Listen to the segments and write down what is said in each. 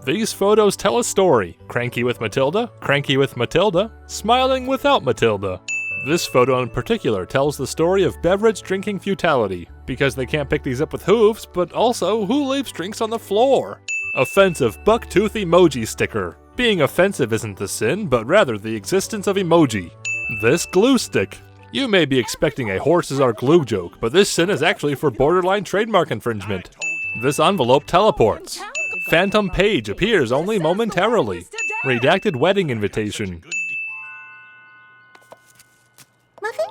These photos tell a story. Cranky with Matilda, cranky with Matilda, smiling without Matilda. This photo in particular tells the story of beverage drinking futility, because they can't pick these up with hooves, but also who leaves drinks on the floor? Offensive bucktooth emoji sticker. Being offensive isn't the sin, but rather the existence of emoji. This glue stick. You may be expecting a horses are glue joke, but this sin is actually for borderline trademark infringement. This envelope teleports. Phantom page appears only momentarily. Redacted wedding invitation. Muffin?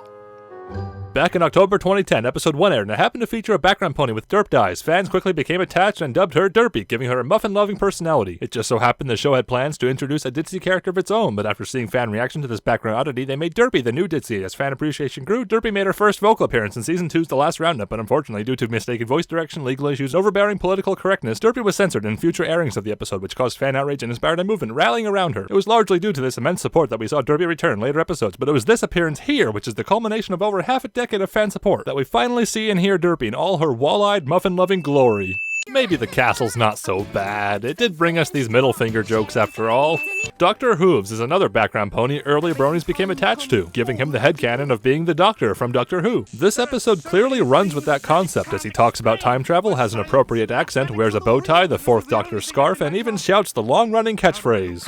Back in October 2010, episode 1 aired, and it happened to feature a background pony with derp dyes. Fans quickly became attached and dubbed her Derpy, giving her a muffin-loving personality. It just so happened the show had plans to introduce a ditzy character of its own, but after seeing fan reaction to this background oddity, they made Derpy the new ditzy. As fan appreciation grew, Derpy made her first vocal appearance in Season 2's The Last Roundup, but unfortunately, due to mistaken voice direction, legal issues, and overbearing political correctness, Derpy was censored in future airings of the episode, which caused fan outrage and inspired a movement rallying around her. It was largely due to this immense support that we saw Derpy return in later episodes, but it was this appearance here, which is the culmination of over half a decade of fan support, that we finally see and hear Derpy in all her wall-eyed, muffin-loving glory. Maybe the castle's not so bad. It did bring us these middle finger jokes after all. Dr. Hooves is another background pony early bronies became attached to, giving him the headcanon of being the Doctor from Doctor Who. This episode clearly runs with that concept as he talks about time travel, has an appropriate accent, wears a bow tie, the Fourth Doctor's scarf, and even shouts the long-running catchphrase.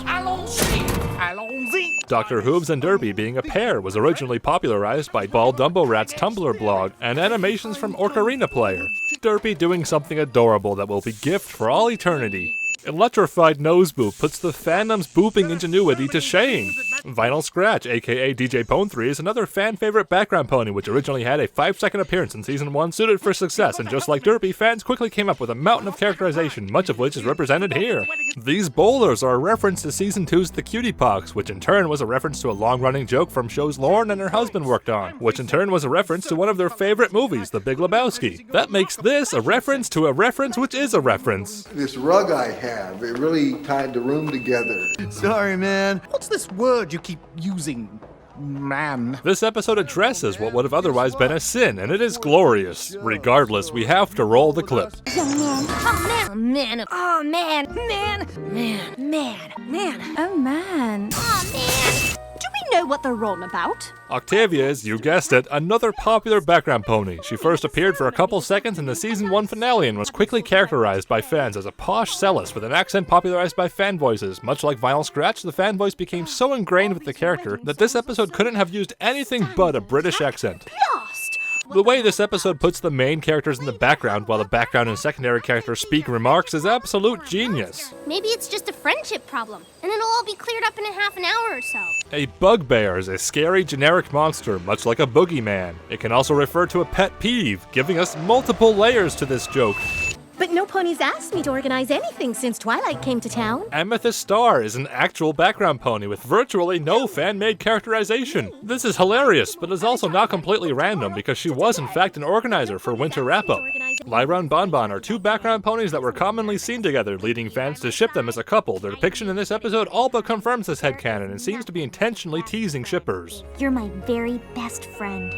Dr. Hooves and Derpy being a pair was originally popularized by Bald Dumbo Rat's Tumblr blog and animations from Ocarina Player. Derpy doing something adorable that will be gift for all eternity. Electrified Nose Boop puts the fandom's booping ingenuity to shame. Vinyl Scratch, aka DJ Pone 3, is another fan-favorite background pony which originally had a 5-second appearance in Season 1 suited for success, and just like Derpy, fans quickly came up with a mountain of characterization, much of which is represented here. These bowlers are a reference to Season 2's The Cutie Pox, which in turn was a reference to a long-running joke from shows Lauren and her husband worked on, which in turn was a reference to one of their favorite movies, The Big Lebowski. That makes this a reference to a reference which is a reference. This rug I have, it really tied the room together. Sorry, man. What's this word you keep using? Man. This episode addresses what would have otherwise been a sin, and it is glorious. Regardless, we have to roll the clip. Oh man, oh man, man, man, man, man, oh man, oh man. Do we know what they're on about? Octavia is, you guessed it, another popular background pony. She first appeared for a couple seconds in the Season 1 finale and was quickly characterized by fans as a posh cellist with an accent popularized by fan voices. Much like Vinyl Scratch, the fan voice became so ingrained with the character that this episode couldn't have used anything but a British accent. The way this episode puts the main characters in the background while the background and secondary characters speak remarks is absolute genius. Maybe it's just a friendship problem, and it'll all be cleared up in a half an hour or so. A bugbear is a scary generic monster, much like a boogeyman. It can also refer to a pet peeve, giving us multiple layers to this joke. But no pony's asked me to organize anything since Twilight came to town. Amethyst Star is an actual background pony with virtually no fan-made characterization. This is hilarious, but is also not completely random because she was in fact an organizer for Winter Wrap-Up. Lyra and Bonbon are two background ponies that were commonly seen together, leading fans to ship them as a couple. Their depiction in this episode all but confirms this headcanon and seems to be intentionally teasing shippers. You're my very best friend.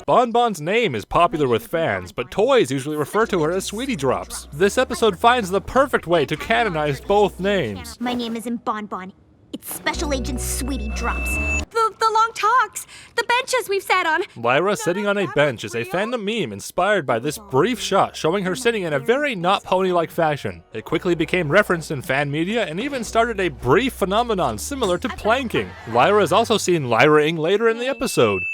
Bonbon's name is popular with fans, but toys usually refer to her as Sweetie Drops. This episode finds the perfect way to canonize both names. My name isn't Bonbon. It's Special Agent Sweetie Drops. The long talks, the benches we've sat on. Lyra sitting on a bench is a fandom meme inspired by this brief shot showing her sitting in a very not pony-like fashion. It quickly became referenced in fan media and even started a brief phenomenon similar to planking. Lyra is also seen Lyra-ing later in the episode.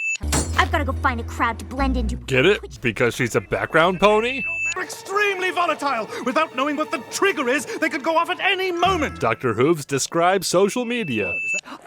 I've got to go find a crowd to blend into. Get it? Because she's a background pony? Extremely volatile. Without knowing what the trigger is, they could go off at any moment. Dr. Hooves describes social media.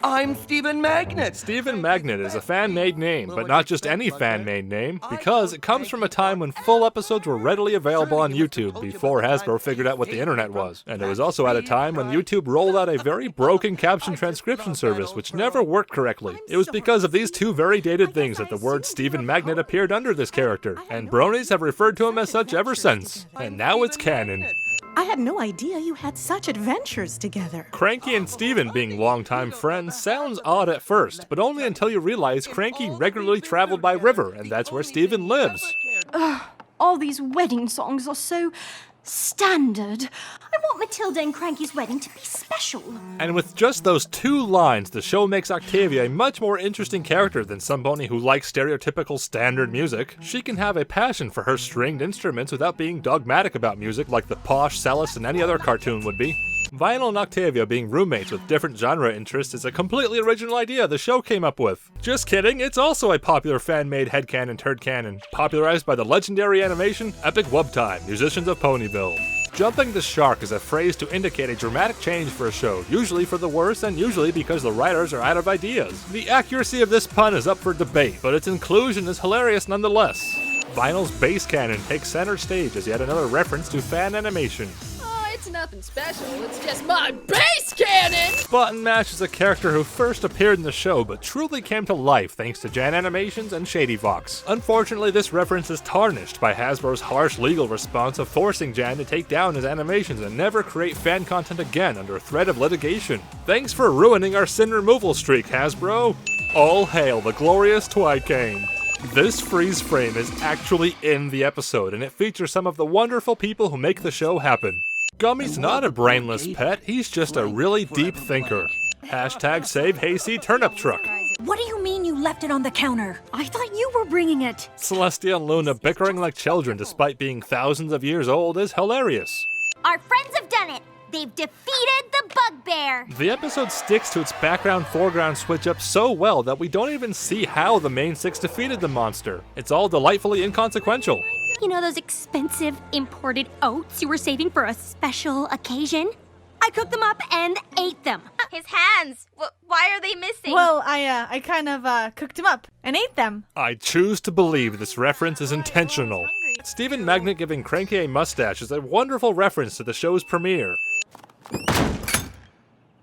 I'm Stephen Magnet. Stephen Magnet is a fan-made name, but not just any fan-made name, because it comes from a time when full episodes were readily available on YouTube before Hasbro figured out what the internet was. And it was also at a time when YouTube rolled out a very broken caption transcription service which never worked correctly. It was because of these two very dated things that the word Stephen Magnet appeared under this character, and bronies have referred to him as such ever since. And now it's canon. I had no idea you had such adventures together. Cranky and Steven being longtime friends sounds odd at first, but only until you realize Cranky regularly traveled by river, and that's where Steven lives. All these wedding songs are so Standard. I want Matilda and Cranky's wedding to be special. And with just those 2 lines, the show makes Octavia a much more interesting character than some pony who likes stereotypical standard music. She can have a passion for her stringed instruments without being dogmatic about music like the posh cellist in any other cartoon would be. Vinyl and Octavia being roommates with different genre interests is a completely original idea the show came up with. Just kidding, it's also a popular fan-made headcanon turd canon, popularized by the legendary animation Epic Wub Time, Musicians of Ponyville. Jumping the shark is a phrase to indicate a dramatic change for a show, usually for the worse and usually because the writers are out of ideas. The accuracy of this pun is up for debate, but its inclusion is hilarious nonetheless. Vinyl's bass canon takes center stage as yet another reference to fan animation. It's nothing special, it's just my bass cannon! Button Mash is a character who first appeared in the show but truly came to life thanks to Jan Animations and Shady Fox. Unfortunately, this reference is tarnished by Hasbro's harsh legal response of forcing Jan to take down his animations and never create fan content again under threat of litigation. Thanks for ruining our sin removal streak, Hasbro! All hail the glorious Twicane! This freeze frame is actually in the episode, and it features some of the wonderful people who make the show happen. Gummy's not a brainless pet, he's just a really deep thinker. Hashtag save Hayseed Turnip Truck. What do you mean you left it on the counter? I thought you were bringing it. Celestia and Luna bickering like children despite being thousands of years old is hilarious. Our friends have done it. They've defeated the bugbear. The episode sticks to its background-foreground switch-up so well that we don't even see how the main 6 defeated the monster. It's all delightfully inconsequential. You know those expensive imported oats you were saving for a special occasion? I cooked them up and ate them. His hands. Why are they missing? Well, I kind of cooked them up and ate them. I choose to believe this reference is intentional. Stephen Magnet giving Cranky a mustache is a wonderful reference to the show's premiere.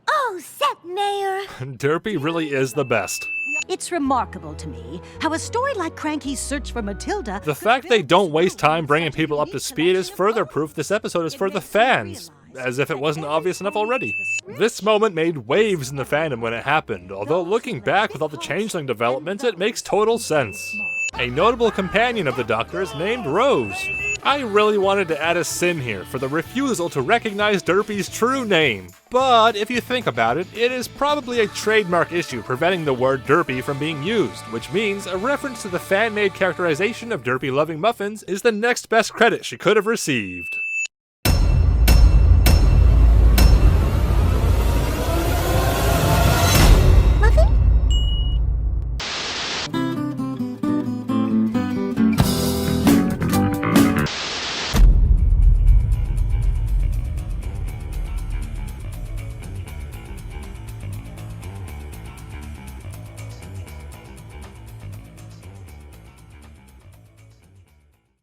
Oh, Set Mayor! Derpy really is the best. It's remarkable to me how a story like Cranky's search for Matilda... The fact they don't waste time bringing people up to speed is further proof this episode is for the fans, as if it wasn't obvious enough already. This moment made waves in the fandom when it happened, although looking back with all the changeling developments, it makes total sense. A notable companion of the Doctor is named Rose. I really wanted to add a sin here for the refusal to recognize Derpy's true name. But if you think about it, it is probably a trademark issue preventing the word Derpy from being used, which means a reference to the fan-made characterization of Derpy loving muffins is the next best credit she could have received.